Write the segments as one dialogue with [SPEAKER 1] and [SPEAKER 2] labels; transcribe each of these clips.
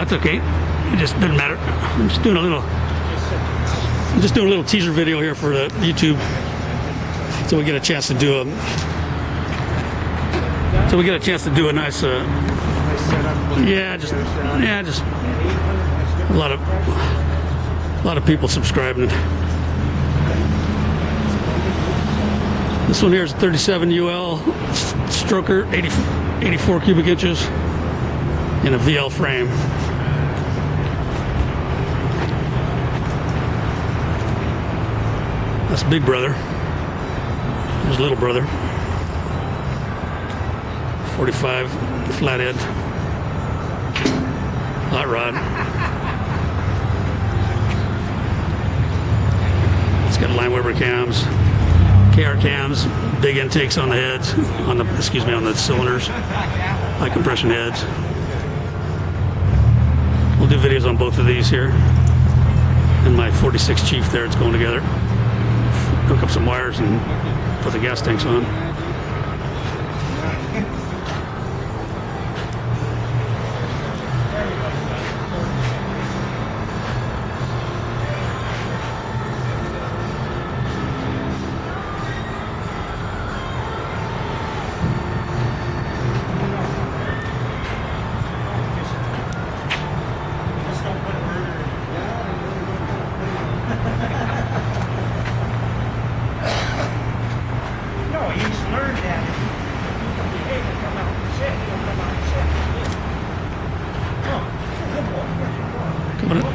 [SPEAKER 1] that's okay. It just doesn't matter. I'm just doing a little teaser video here for the YouTube, so we get a chance to do a nice just a lot of people subscribing. This one here is a 37 UL stroker, 84 cubic inches in a VL frame. That's big brother. There's little brother. 45 flathead. Hot rod. It's got Leineweber cams, KR cams, big intakes on the heads, on the cylinders, high compression heads. We'll do videos on both of these here. And my 46 Chief there, it's going together. Hook up some wires and put the gas tanks on.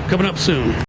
[SPEAKER 1] Coming up soon.